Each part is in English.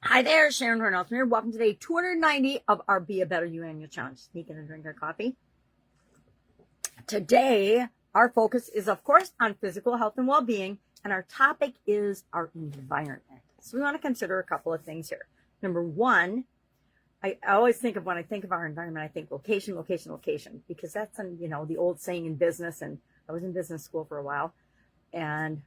Hi there, Sharon Horne-Ellstrom here. Welcome to day 290 of our Be a Better You Annual Challenge. Sneak in and drink our coffee. Today, our focus is, of course, on physical health and well-being, and our topic is our environment. So we want to consider a couple of things here. Number one, I always think of when I think of our environment, I think location, location, location, because that's, the old saying in business, and I was in business school for a while, and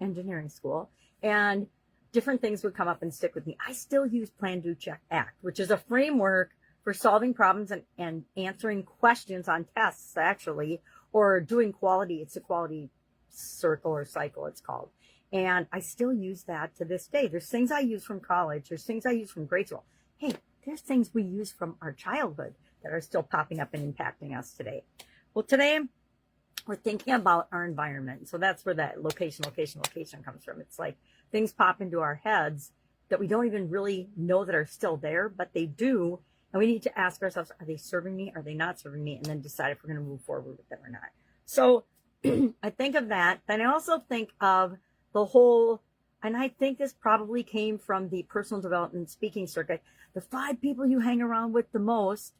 engineering school, and different things would come up and stick with me. I still use Plan, Do, Check, Act, which is a framework for solving problems and answering questions on tests, actually, or doing quality. It's a quality circle or cycle, it's called. And I still use that to this day. There's things I use from college. There's things I use from grade school. Hey, there's things we use from our childhood that are still popping up and impacting us today. Well, today we're thinking about our environment. So that's where that location comes from. It's like things pop into our heads that we don't even really know that are still there, but they do. And we need to ask ourselves, are they serving me? Are they not serving me? And then decide if we're going to move forward with them or not. So I think of that. Then I also think of the whole, and I think this probably came from the personal development speaking circuit. The 5 people you hang around with the most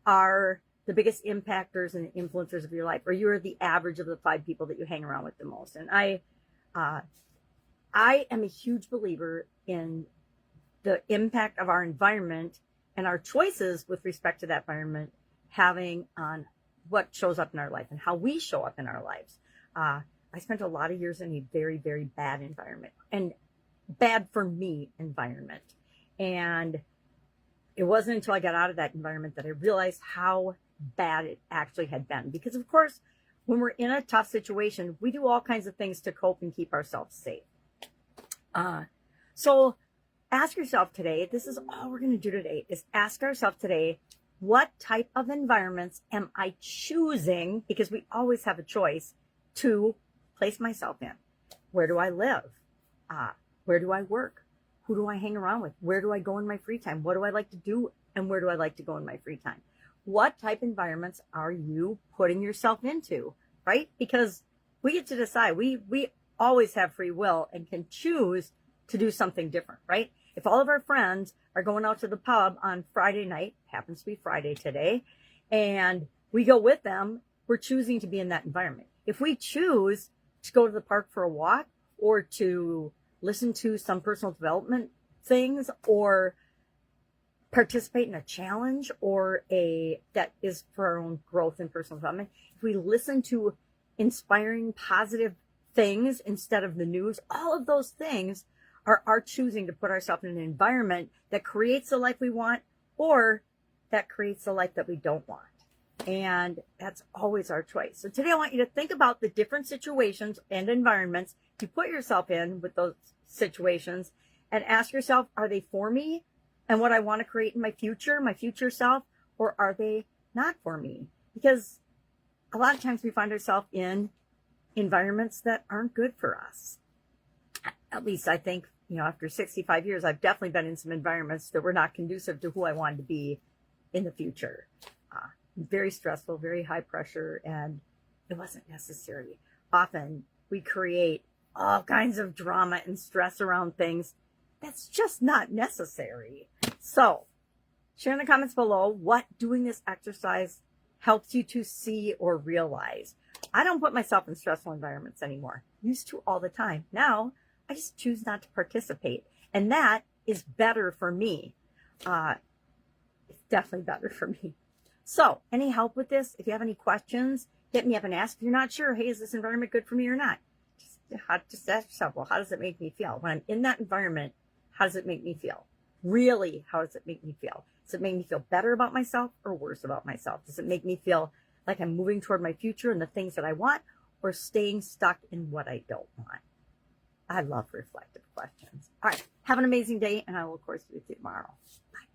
are the biggest impactors and influencers of your life, or you're the average of the 5 people that you hang around with the most. And I am a huge believer in the impact of our environment and our choices with respect to that environment having on what shows up in our life and how we show up in our lives. I spent a lot of years in a very, very bad environment, and bad for me environment. And it wasn't until I got out of that environment that I realized how bad it actually had been. Because, of course, when we're in a tough situation, we do all kinds of things to cope and keep ourselves safe. So ask yourself today, this is all we're going to do today, is ask ourselves today, what type of environments am I choosing, because we always have a choice, to place myself in? Where do I live? Where do I work? Who do I hang around with? Where do I go in my free time? What do I like to do? And where do I like to go in my free time? What type of environments are you putting yourself into, right? Because we get to decide. We always have free will and can choose to do something different, right? If all of our friends are going out to the pub on Friday night, happens to be Friday today, and we go with them, we're choosing to be in that environment. If we choose to go to the park for a walk, or to listen to some personal development things, or participate in a challenge, or that is for our own growth and personal development, if we listen to inspiring, positive things instead of the news, all of those things are our choosing to put ourselves in an environment that creates the life we want, or that creates the life that we don't want. And that's always our choice. So today I want you to think about the different situations and environments you put yourself in with those situations, and ask yourself, are they for me and what I want to create in my future self, or are they not for me? Because a lot of times we find ourselves in environments that aren't good for us. At least I think, after 65 years, I've definitely been in some environments that were not conducive to who I wanted to be in the future. Very stressful, very high pressure, and it wasn't necessary. Often we create all kinds of drama and stress around things that's just not necessary. So share in the comments below what doing this exercise helps you to see or realize. I don't put myself in stressful environments anymore. Used to all the time. Now I just choose not to participate, and that is better for me. It's definitely better for me. So any help with this? If you have any questions, hit me up and ask. If you're not sure, hey, is this environment good for me or not? Just ask yourself, well, how does it make me feel? When I'm in that environment, how does it make me feel? Really, how does it make me feel? Does it make me feel better about myself or worse about myself? Does it make me feel like I'm moving toward my future and the things that I want, or staying stuck in what I don't want? I love reflective questions. All right. Have an amazing day, and I will, of course, be with you tomorrow. Bye.